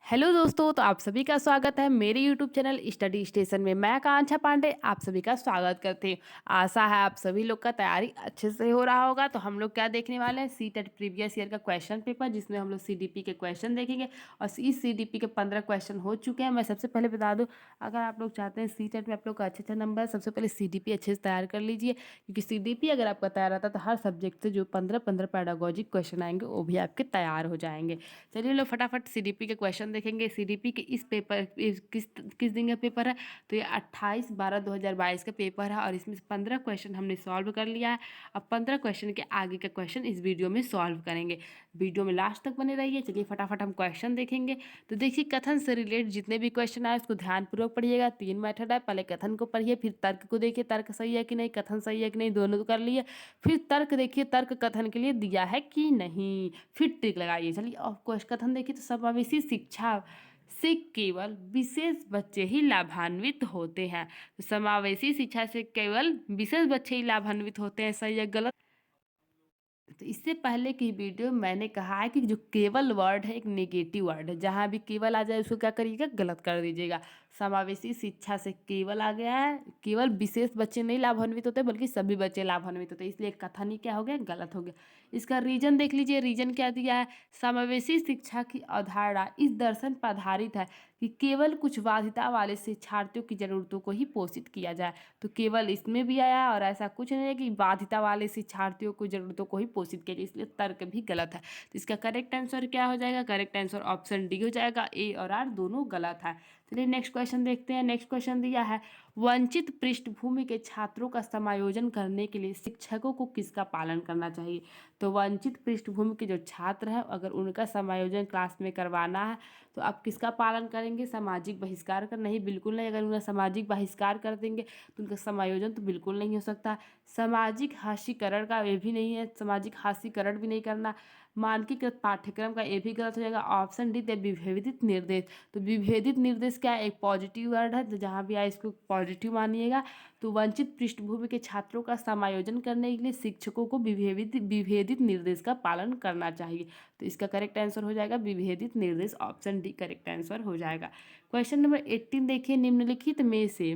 Hello दोस्तों, तो आप सभी का स्वागत है मेरे यूट्यूब चैनल स्टडी स्टेशन में। मैं आकांक्षा पांडे आप सभी का स्वागत करती हूँ। आशा है आप सभी लोग का तैयारी अच्छे से हो रहा होगा। तो हम लोग क्या देखने वाले हैं, सीटेट प्रीवियस ईयर का क्वेश्चन पेपर, जिसमें हम लोग सीडीपी के क्वेश्चन देखेंगे। और इस सीडीपी के 15 क्वेश्चन हो चुके हैं। मैं सबसे पहले बता दूँ, अगर आप लोग चाहते हैं सीटेट में आप लोग का अच्छा नंबर, सबसे पहले सीडीपी अच्छे से तैयार कर लीजिए। क्योंकि सीडीपी अगर आपका तैयार रहता है तो हर सब्जेक्ट से जो 15-15 पैडागोजिक क्वेश्चन आएंगे वो भी आपके तैयार हो जाएंगे। चलिए लोग फटाफट सीडीपी के क्वेश्चन देखेंगे। सीडीपी के इस पेपर किस किस दिन का पेपर है, तो ये 28/12/2022 का पेपर है। और इसमें से 15 क्वेश्चन हमने सॉल्व कर लिया है। अब 15 क्वेश्चन के आगे का क्वेश्चन इस वीडियो में सॉल्व करेंगे। वीडियो में लास्ट तक बने रहिए। चलिए फटाफट हम क्वेश्चन देखेंगे। तो देखिए, कथन से रिलेटेड जितने भी क्वेश्चन आए उसको ध्यानपूर्वक पढ़िएगा। 3 मेथड है, पहले कथन को पढ़िए, फिर तर्क को देखिए, तर्क सही है कि नहीं, कथन सही है कि नहीं, दोनों तो कर लिए। फिर तर्क देखिए, तर्क कथन के लिए दिया है कि नहीं, फिर टिक लगाइए। चलिए अब क्वेश्चन कथन देखिए। तो समावेशी शिक्षा से केवल विशेष बच्चे ही लाभान्वित होते हैं। तो समावेशी शिक्षा से केवल विशेष बच्चे ही लाभान्वित होते हैं, सही या गलत? तो इससे पहले की वीडियो में मैंने कहा है कि जो केवल वर्ड है एक नेगेटिव वर्ड है। जहाँ भी केवल आ जाए उसको क्या करिएगा, गलत कर दीजिएगा। समावेशी शिक्षा से केवल आ गया है, केवल विशेष बच्चे नहीं लाभान्वित होते बल्कि सभी बच्चे लाभान्वित होते हैं, इसलिए कथन ही क्या हो गया, गलत हो गया। इसका रीजन देख लीजिए। रीजन क्या दिया है, समावेशी शिक्षा की अवधारणा इस दर्शन पर आधारित है कि केवल कुछ बाध्यता वाले शिक्षार्थियों की जरूरतों को ही पोषित किया जाए। तो केवल इसमें भी आया है, और ऐसा कुछ नहीं है कि बाध्यता वाले शिक्षार्थियों को जरूरतों को ही पोषित किया जाए, इसलिए तर्क भी गलत है। तो इसका करेक्ट आंसर क्या हो जाएगा, करेक्ट आंसर ऑप्शन डी हो जाएगा। ए और आर दोनों गलत है। चलिए नेक्स्ट क्वेश्चन देखते हैं। नेक्स्ट क्वेश्चन दिया है, वंचित पृष्ठभूमि के छात्रों का समायोजन करने के लिए शिक्षकों को किसका पालन करना चाहिए। तो वंचित पृष्ठभूमि के जो छात्र हैं, अगर उनका समायोजन क्लास में करवाना है तो आप किसका पालन करेंगे, सामाजिक बहिष्कार का? नहीं, बिल्कुल नहीं। अगर उन्हें सामाजिक बहिष्कार कर देंगे तो उनका समायोजन तो बिल्कुल नहीं हो सकता। सामाजिक हास्यीकरण का ये भी नहीं है, सामाजिक हास्यीकरण भी नहीं करना। मानकीकृत पाठ्यक्रम का ये भी गलत हो जाएगा। ऑप्शन डी है विभेदित निर्देश। तो विभेदित निर्देश क्या है, एक पॉजिटिव वर्ड है, तो जहाँ भी आए इसको पॉजिटिव मानिएगा। तो वंचित पृष्ठभूमि के छात्रों का समायोजन करने के लिए शिक्षकों को विभेदित विभेदित निर्देश का पालन करना चाहिए। तो इसका करेक्ट आंसर हो जाएगा विभेदित निर्देश, ऑप्शन डी करेक्ट आंसर हो जाएगा। क्वेश्चन नंबर 18 देखिए, निम्नलिखित में से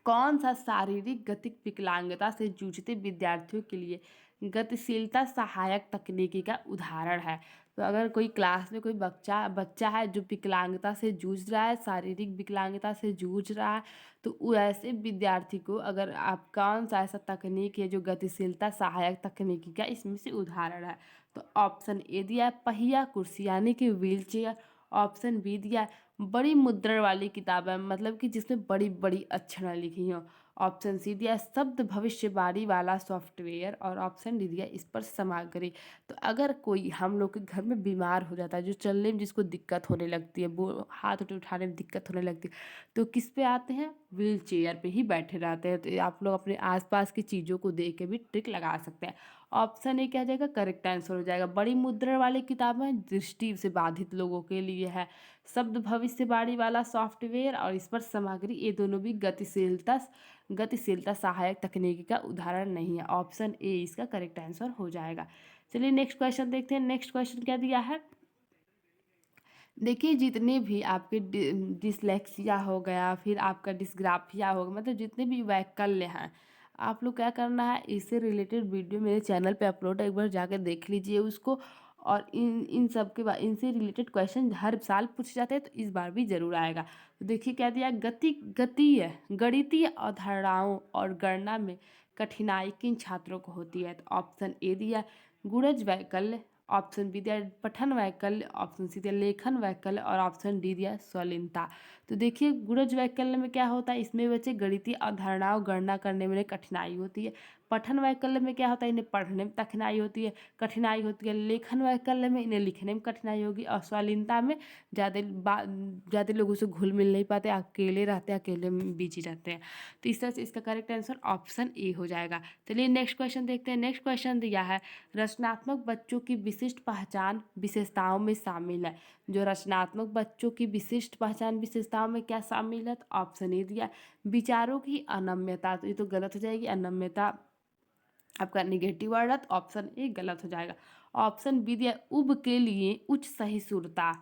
कौन सा शारीरिक गतिक विकलांगता से जूझते विद्यार्थियों के लिए गतिशीलता सहायक तकनीकी का उदाहरण है। तो अगर कोई क्लास में कोई बच्चा बच्चा है जो विकलांगता से जूझ रहा है, शारीरिक विकलांगता से जूझ रहा है, तो ऐसे विद्यार्थी को अगर आप कौन सा ऐसा तकनीक है जो गतिशीलता सहायक तकनीकी का इसमें से उदाहरण है। तो ऑप्शन ए दिया है पहिया कुर्सी यानी कि व्हील चेयर। ऑप्शन बी दिया है बड़ी मुद्रण वाली किताबें, मतलब कि जिसमें बड़ी बड़ी अक्षर लिखी हो। ऑप्शन सी दिया शब्द भविष्यवाणी वाला सॉफ्टवेयर। और ऑप्शन डी दिया इस पर सामग्री। तो अगर कोई हम लोग के घर में बीमार हो जाता है, जो चलने में जिसको दिक्कत होने लगती है, वो हाथ उठाने में दिक्कत होने लगती है, तो किस पे आते हैं, व्हील चेयर पे ही बैठे रहते हैं। तो ये आप लोग अपने आसपास की चीज़ों को देख के भी ट्रिक लगा सकते हैं। ऑप्शन ए क्या हो जाएगा, करेक्ट आंसर हो जाएगा। बड़ी मुद्रण वाली किताबें दृष्टि से बाधित लोगों के लिए है। शब्द भविष्यवाणी वाला सॉफ्टवेयर और इस पर सामग्री, ये दोनों भी गतिशीलता सहायक तकनीकी का उदाहरण नहीं है। ऑप्शन ए इसका करेक्ट आंसर हो जाएगा। चलिए नेक्स्ट क्वेश्चन देखते हैं। नेक्स्ट क्वेश्चन क्या दिया है, देखिए जितने भी आपके डिसलेक्सिया हो गया, फिर आपका डिस्ग्राफिया हो गया, मतलब जितने भी वैकल्य हैं, आप लोग क्या करना है, इससे रिलेटेड वीडियो मेरे चैनल पे अपलोड है, एक बार जाकर देख लीजिए उसको। और इन इन सब के बाद इनसे रिलेटेड क्वेश्चन हर साल पूछे जाते हैं, तो इस बार भी जरूर आएगा। तो देखिए क्या दिया, गणितीय गणितीय अवधारणाओं और गणना में कठिनाई किन छात्रों को होती है। तो ऑप्शन ए दिया गुणज वैकल्य। ऑप्शन बी दिया पठन वैकल्य। ऑप्शन सी दिया लेखन वैकल्य। और ऑप्शन डी दिया स्वलीनता। तो देखिए गुणज वैकल्य में क्या होता है, इसमें बच्चे गणितीय अवधारणाओं गणना करने में कठिनाई होती है। पठन वैकल्य में क्या होता है, इन्हें पढ़ने में कठिनाई होती है। लेखन वैकल्य में इन्हें लिखने में कठिनाई होगी। और स्वलीनता में ज़्यादा लोगों से घुल मिल नहीं पाते, अकेले रहते हैं, अकेले में बिजी रहते हैं। तो इस तरह से इसका करेक्ट आंसर ऑप्शन ए हो जाएगा। चलिए नेक्स्ट क्वेश्चन देखते हैं। नेक्स्ट क्वेश्चन दिया है रचनात्मक बच्चों की विशिष्ट पहचान विशेषताओं में शामिल है। जो रचनात्मक बच्चों की विशिष्ट पहचान विशेषताओं में क्या शामिल है, तो ऑप्शन ए दिया विचारों की अनम्यता। तो ये तो गलत हो जाएगी, अनम्यता आपका निगेटिव वर्ड है, तो ऑप्शन ए गलत हो जाएगा। ऑप्शन बी दिया उब के लिए उच्च सहिष्णुता,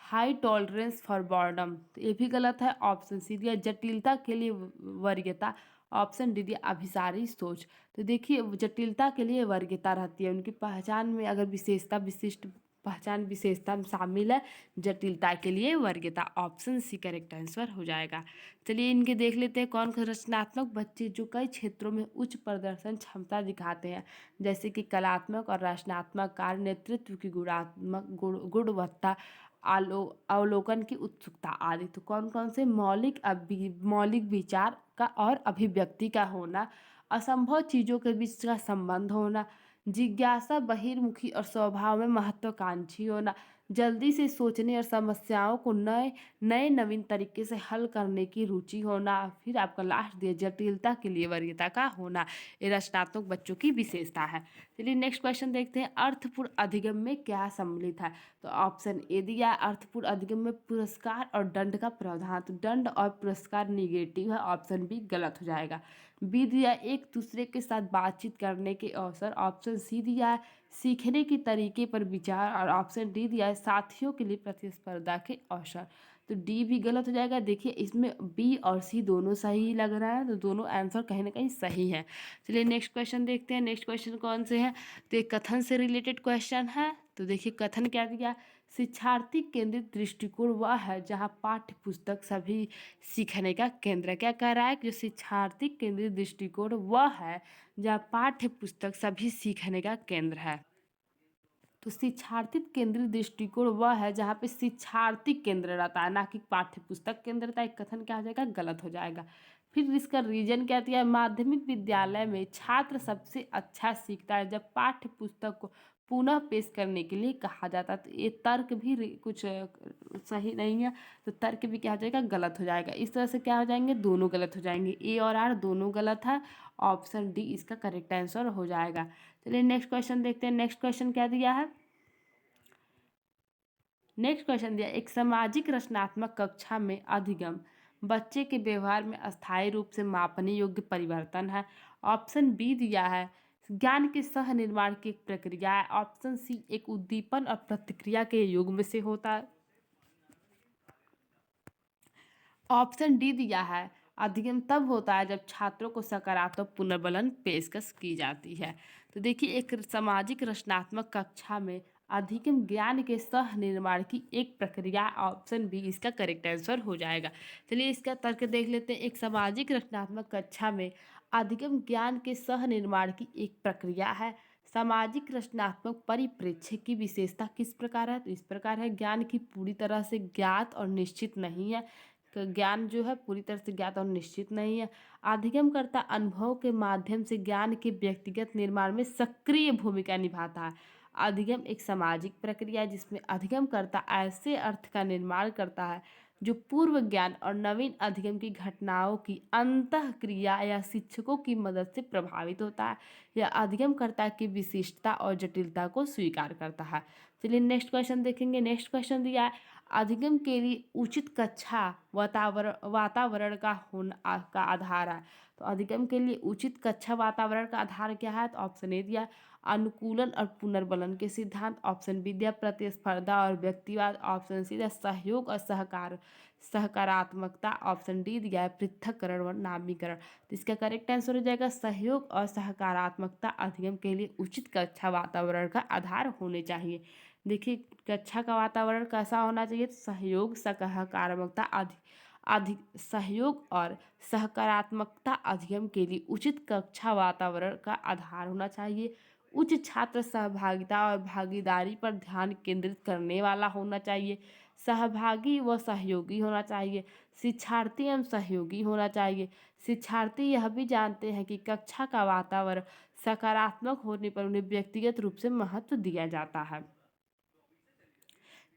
हाई टॉलरेंस फॉर बॉर्डम, तो ये भी गलत है। ऑप्शन सी दिया जटिलता के लिए वरीयता, ऑप्शन डी दिया अभिसारी सोच। तो देखिए जटिलता के लिए वरीयता रहती है, उनकी पहचान में अगर विशेषता विशिष्ट पहचान विशेषता शामिल है, जटिलता के लिए वरीयता, ऑप्शन सी करेक्ट आंसर हो जाएगा। चलिए इनके देख लेते हैं कौन कौन रचनात्मक बच्चे जो कई क्षेत्रों में उच्च प्रदर्शन क्षमता दिखाते हैं, जैसे कि कलात्मक और रचनात्मक कार्य, नेतृत्व की गुणवत्ता, अवलोकन की उत्सुकता आदि। तो कौन कौन से मौलिक विचार का और अभिव्यक्ति का होना, असंभव चीज़ों के बीच का संबंध होना, जिज्ञासा बहिर्मुखी और स्वभाव में महत्वाकांक्षी होना, जल्दी से सोचने और समस्याओं को नए नए नवीन तरीके से हल करने की रुचि होना, फिर आपका लास्ट दिया जटिलता के लिए वरीयता का होना, ये रचनात्मक बच्चों की विशेषता है। चलिए नेक्स्ट क्वेश्चन देखते हैं, अर्थपूर्ण अधिगम में क्या सम्मिलित है। तो ऑप्शन ए दिया है अर्थपूर्ण अधिगम में पुरस्कार और दंड का प्रावधान, तो दंड और पुरस्कार निगेटिव है, ऑप्शन बी गलत हो जाएगा। बी दिया है एक दूसरे के साथ बातचीत करने के अवसर, ऑप्शन सी दिया है सीखने के तरीके पर विचार, और ऑप्शन डी दिया है साथियों के लिए प्रतिस्पर्धा के अवसर। तो डी भी गलत हो जाएगा। देखिए इसमें बी और सी दोनों सही लग रहा है, तो दोनों आंसर कहीं ना कहीं सही है। चलिए नेक्स्ट क्वेश्चन देखते हैं, नेक्स्ट क्वेश्चन कौन से हैं। तो एक कथन से रिलेटेड क्वेश्चन है। तो देखिए कथन क्या दिया, शिक्षार्थी केंद्रित दृष्टिकोण वह है जहाँ पाठ्य पुस्तक सभी सीखने का केंद्र है। क्या कह रहा है कि जो शिक्षार्थी केंद्रित दृष्टिकोण वह है जहाँ पाठ्य पुस्तक सभी सीखने का केंद्र है। तो शिक्षार्थी केंद्रित दृष्टिकोण वह है जहाँ पे शिक्षार्थी केंद्र रहता है, ना कि पाठ्य पुस्तक केंद्र रहता है। एक कथन क्या हो जाएगा, गलत हो जाएगा। फिर इसका रीजन क्या दिया है, माध्यमिक विद्यालय में छात्र सबसे अच्छा सीखता है जब पाठ्य पुस्तक को पुनः पेश करने के लिए कहा जाता है। तो ये तर्क भी कुछ सही नहीं है, तो तर्क भी क्या हो जाएगा, गलत हो जाएगा। इस तरह से क्या हो जाएंगे, दोनों गलत हो जाएंगे, ए और आर दोनों गलत है, ऑप्शन डी इसका करेक्ट आंसर हो जाएगा। चलिए नेक्स्ट क्वेश्चन देखते हैं, नेक्स्ट क्वेश्चन क्या दिया है। नेक्स्ट क्वेश्चन दिया, एक सामाजिक रचनात्मक कक्षा में अधिगम बच्चे के व्यवहार में अस्थायी रूप से मापने योग्य परिवर्तन है, ऑप्शन बी दिया है ज्ञान के सह निर्माण की एक प्रक्रिया है, ऑप्शन सी एक उद्दीपन और प्रतिक्रिया के युग में से होता है, ऑप्शन डी दिया है अधिगम तब होता है जब छात्रों को सकारात्मक पुनर्बलन पेशकश की जाती है। तो देखिए एक सामाजिक रचनात्मक कक्षा में अधिगम ज्ञान के सह निर्माण की एक प्रक्रिया, ऑप्शन बी इसका करेक्ट आंसर हो जाएगा। चलिए इसका तर्क देख लेते हैं, एक सामाजिक रचनात्मक कक्षा में अधिगम ज्ञान के सह निर्माण की एक प्रक्रिया है। सामाजिक रचनात्मक परिप्रेक्ष्य की विशेषता किस प्रकार है, तो इस प्रकार है ज्ञान की पूरी तरह से ज्ञात और निश्चित नहीं है, तो ज्ञान जो है पूरी तरह से ज्ञात और निश्चित नहीं है। अधिगमकर्ता अनुभव के माध्यम से ज्ञान के व्यक्तिगत निर्माण में सक्रिय भूमिका निभाता है। अधिगम एक सामाजिक प्रक्रिया है जिसमें अधिगमकर्ता ऐसे अर्थ का निर्माण करता है जो पूर्व ज्ञान और नवीन अधिगम की घटनाओं की अंतः क्रिया या शिक्षकों की मदद से प्रभावित होता है। यह अधिगमकर्ता की विशिष्टता और जटिलता को स्वीकार करता है। चलिए नेक्स्ट क्वेश्चन देखेंगे, नेक्स्ट क्वेश्चन दिया है अधिगम के लिए उचित कक्षा वातावरण का होना का आधार है। तो अधिगम के लिए उचित कक्षा वातावरण का आधार क्या है, तो ऑप्शन ए दिया अनुकूलन और पुनर्बलन के सिद्धांत, ऑप्शन बी दिया प्रतिस्पर्धा और व्यक्तिवाद, ऑप्शन सी दिया सहयोग और सकारात्मकता, ऑप्शन डी दिया है पृथक्करण व नामीकरण। तो इसका करेक्ट आंसर हो जाएगा सहयोग और सकारात्मकता अधिगम के लिए उचित कक्षा वातावरण का आधार होने चाहिए। देखिए कक्षा का वातावरण कैसा होना चाहिए, तो सहयोग सकारात्मकता अधिक सहयोग और सकारात्मकता अधिगम के लिए उचित कक्षा वातावरण का आधार होना चाहिए। उच्च छात्र सहभागिता और भागीदारी पर ध्यान केंद्रित करने वाला होना चाहिए। सहभागी व सहयोगी होना चाहिए। शिक्षार्थी एवं सहयोगी होना चाहिए। शिक्षार्थी यह भी जानते हैं कि कक्षा का वातावरण सकारात्मक होने पर उन्हें व्यक्तिगत रूप से महत्व दिया जाता है।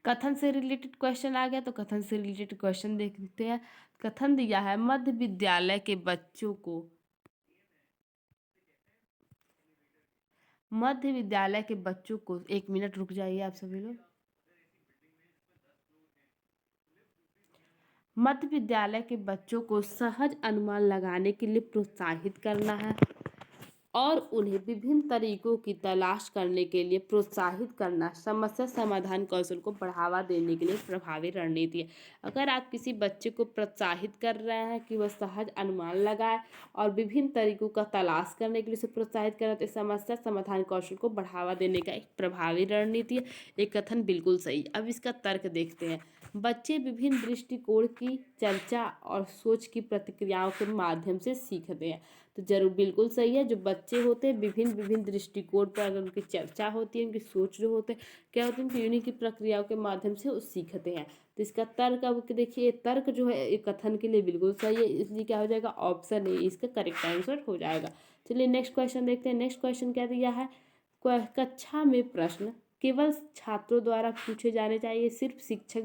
कथन से रिलेटेड क्वेश्चन आ गया, तो कथन से रिलेटेड क्वेश्चन देखते हैं। कथन दिया है मध्य विद्यालय के बच्चों को एक मिनट रुक जाइए आप सभी लोग। मध्य विद्यालय के बच्चों को सहज अनुमान लगाने के लिए प्रोत्साहित करना है। और उन्हें विभिन्न तरीकों की तलाश करने के लिए प्रोत्साहित करना समस्या समाधान कौशल को बढ़ावा देने के लिए प्रभावी रणनीति है। अगर आप किसी बच्चे को प्रोत्साहित कर रहे हैं कि वह सहज अनुमान लगाए और विभिन्न तरीकों का तलाश करने के लिए उसे प्रोत्साहित कर रहे हैं, तो समस्या समाधान कौशल को बढ़ावा देने का एक प्रभावी रणनीति है। ये कथन बिल्कुल सही। अब इसका तर्क देखते हैं। बच्चे विभिन्न दृष्टिकोण की चर्चा और सोच की प्रतिक्रियाओं के माध्यम से सीखते हैं। तो जरूर बिल्कुल सही है। जो बच्चे होते हैं विभिन्न विभिन्न दृष्टिकोण पर अगर उनकी चर्चा होती है, उनकी सोच जो होते हैं क्या होती है, उनकी उन्हीं की प्रक्रियाओं के माध्यम से वो सीखते हैं। तो इसका तर्क अब देखिए, तर्क जो है एक कथन के लिए बिल्कुल सही है, इसलिए क्या हो जाएगा, ऑप्शन ए इसका करेक्ट आंसर हो जाएगा। चलिए नेक्स्ट क्वेश्चन देखते हैं। नेक्स्ट क्वेश्चन क्या दिया है, कक्षा में प्रश्न केवल छात्रों द्वारा पूछे जाने चाहिए, सिर्फ शिक्षक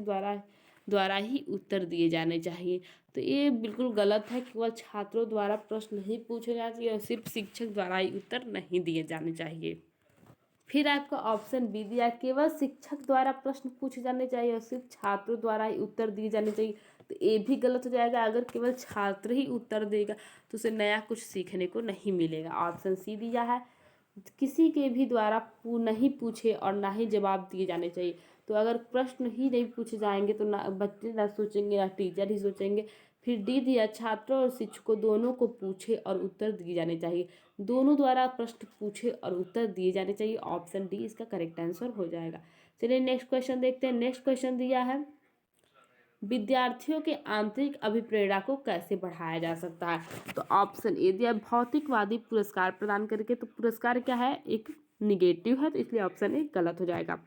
द्वारा ही उत्तर दिए जाने चाहिए। तो ये बिल्कुल गलत है। केवल छात्रों द्वारा प्रश्न नहीं पूछे जाने चाहिए और सिर्फ शिक्षक द्वारा ही उत्तर नहीं दिए जाने चाहिए। फिर आपका ऑप्शन बी दिया, केवल शिक्षक द्वारा प्रश्न पूछे जाने चाहिए और सिर्फ छात्रों द्वारा ही उत्तर दिए जाने चाहिए। तो ये भी गलत हो जाएगा। अगर केवल छात्र ही उत्तर देगा तो उसे नया कुछ सीखने को नहीं मिलेगा। ऑप्शन सी दिया है, किसी के भी द्वारा नहीं पूछे और ना ही जवाब दिए जाने चाहिए। तो अगर प्रश्न ही नहीं पूछे जाएंगे तो ना बच्चे ना सोचेंगे ना टीचर ही सोचेंगे। फिर डी दिया, छात्रों और शिक्षकों दोनों को पूछे और उत्तर दिए जाने चाहिए। दोनों द्वारा प्रश्न पूछे और उत्तर दिए जाने चाहिए। ऑप्शन डी इसका करेक्ट आंसर हो जाएगा। चलिए नेक्स्ट क्वेश्चन देखते हैं। नेक्स्ट क्वेश्चन दिया है, विद्यार्थियों के आंतरिक अभिप्रेरणा को कैसे बढ़ाया जा सकता है। तो ऑप्शन ए दिया, भौतिकवादी पुरस्कार प्रदान करके। तो पुरस्कार क्या है, एक निगेटिव है, तो इसलिए ऑप्शन ए गलत हो जाएगा।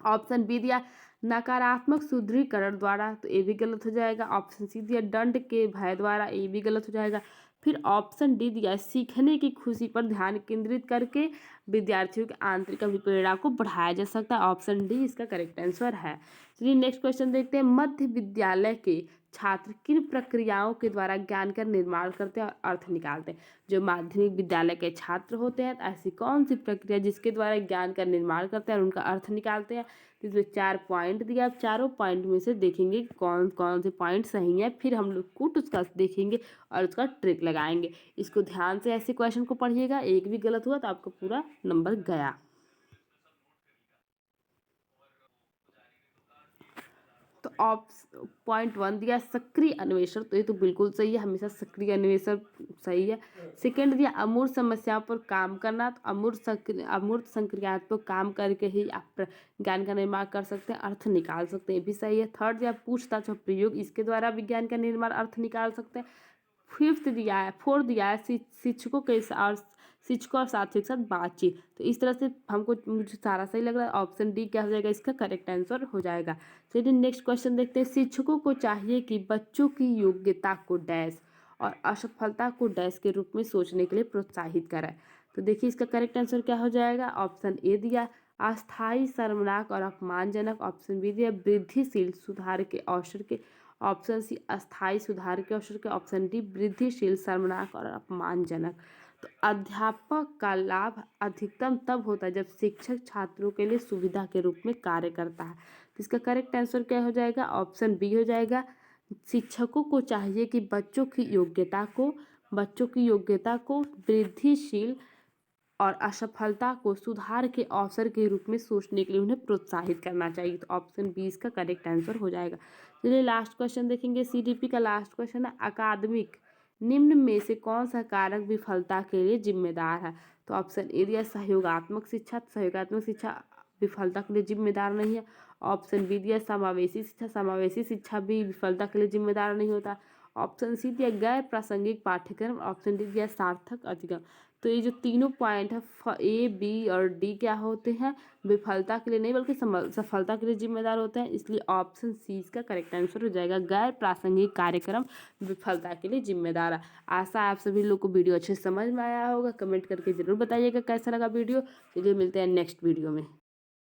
ऑप्शन बी दिया, नकारात्मक सुदृढ़ीकरण द्वारा। तो ये भी गलत हो जाएगा। ऑप्शन सी दिया, दंड के भय द्वारा। ये भी गलत हो जाएगा। फिर ऑप्शन डी दिया, सीखने की खुशी पर ध्यान केंद्रित करके विद्यार्थियों की आंतरिक अभिप्रेरणा को बढ़ाया जा सकता है। ऑप्शन डी इसका करेक्ट आंसर है। चलिए नेक्स्ट क्वेश्चन देखते हैं। मध्य विद्यालय के छात्र किन प्रक्रियाओं के द्वारा ज्ञान का निर्माण करते हैं और अर्थ निकालते हैं। जो माध्यमिक विद्यालय के छात्र होते हैं, ऐसी कौन सी प्रक्रिया जिसके द्वारा ज्ञान का निर्माण करते हैं और उनका अर्थ निकालते हैं। तो इसमें 4 पॉइंट दिया। आप चारों पॉइंट में से देखेंगे कौन कौन से पॉइंट सही हैं, फिर हम लोग कुछ उसका देखेंगे और उसका ट्रिक लगाएंगे। इसको ध्यान से ऐसे क्वेश्चन को पढ़िएगा, एक भी गलत हुआ तो आपका पूरा नंबर गया। तो पॉइंट 1 दिया, सक्रिय अन्वेषण। तो ये तो बिल्कुल सही है, हमेशा सक्रिय अन्वेषण सही है। सेकंड दिया, अमूर्त समस्याओं पर काम करना। तो अमूर्त संक्रियात्मक काम करके ही आप ज्ञान का निर्माण कर सकते हैं, अर्थ निकाल सकते हैं, ये भी सही है। थर्ड दिया, पूछताछ और प्रयोग, इसके द्वारा विज्ञान का निर्माण अर्थ निकाल सकते हैं। फिफ्थ दिया है, फोर्थ दिया है, शिक्षकों के और शिक्षकों और साथियों के साथ बातचीत। तो इस तरह से मुझे सारा सही लग रहा है। ऑप्शन डी क्या हो जाएगा, इसका करेक्ट आंसर हो जाएगा। चलिए नेक्स्ट क्वेश्चन देखते हैं। शिक्षकों को चाहिए कि बच्चों की योग्यता को डैश और असफलता को डैश के रूप में सोचने के लिए प्रोत्साहित कराए। तो देखिए इसका करेक्ट आंसर क्या हो जाएगा। ऑप्शन ए दिया, अस्थायी, शर्मनाक और अपमानजनक। ऑप्शन बी दिया, वृद्धिशील, सुधार के अवसर के। ऑप्शन सी, अस्थायी, सुधार के अवसर के। ऑप्शन डी, वृद्धिशील, शर्मनाक और अपमानजनक। तो अध्यापक का लाभ अधिकतम तब होता है जब शिक्षक छात्रों के लिए सुविधा के रूप में कार्य करता है। तो इसका करेक्ट आंसर क्या हो जाएगा, ऑप्शन बी हो जाएगा। शिक्षकों को चाहिए कि बच्चों की योग्यता को वृद्धिशील और असफलता को सुधार के अवसर के रूप में सोचने के लिए उन्हें प्रोत्साहित करना चाहिए। तो ऑप्शन बी इसका करेक्ट आंसर हो जाएगा। चलिए लास्ट क्वेश्चन देखेंगे। सीडीपी का लास्ट क्वेश्चन है, अकादमिक निम्न में से कौन सा कारक विफलता के लिए जिम्मेदार है। तो ऑप्शन ए दिया, सहयोगात्मक शिक्षा। सहयोगात्मक शिक्षा विफलता के लिए जिम्मेदार नहीं है। ऑप्शन बी दिया, समावेशी शिक्षा। समावेशी शिक्षा भी विफलता के लिए जिम्मेदार नहीं होता। ऑप्शन सी दिया, गैर प्रासंगिक पाठ्यक्रम। ऑप्शन डी दिया, सार्थक अधिगम। तो ये जो तीनों पॉइंट है ए बी और डी क्या होते हैं, विफलता के लिए नहीं बल्कि सफलता के लिए जिम्मेदार होते हैं। इसलिए ऑप्शन सी इसका करेक्ट आंसर हो जाएगा, गैर प्रासंगिक कार्यक्रम विफलता के लिए जिम्मेदार है। आशा है आप सभी लोग को वीडियो अच्छे से समझ में आया होगा। कमेंट करके जरूर बताइएगा कैसा लगा वीडियो। चलिए मिलते हैं नेक्स्ट वीडियो में।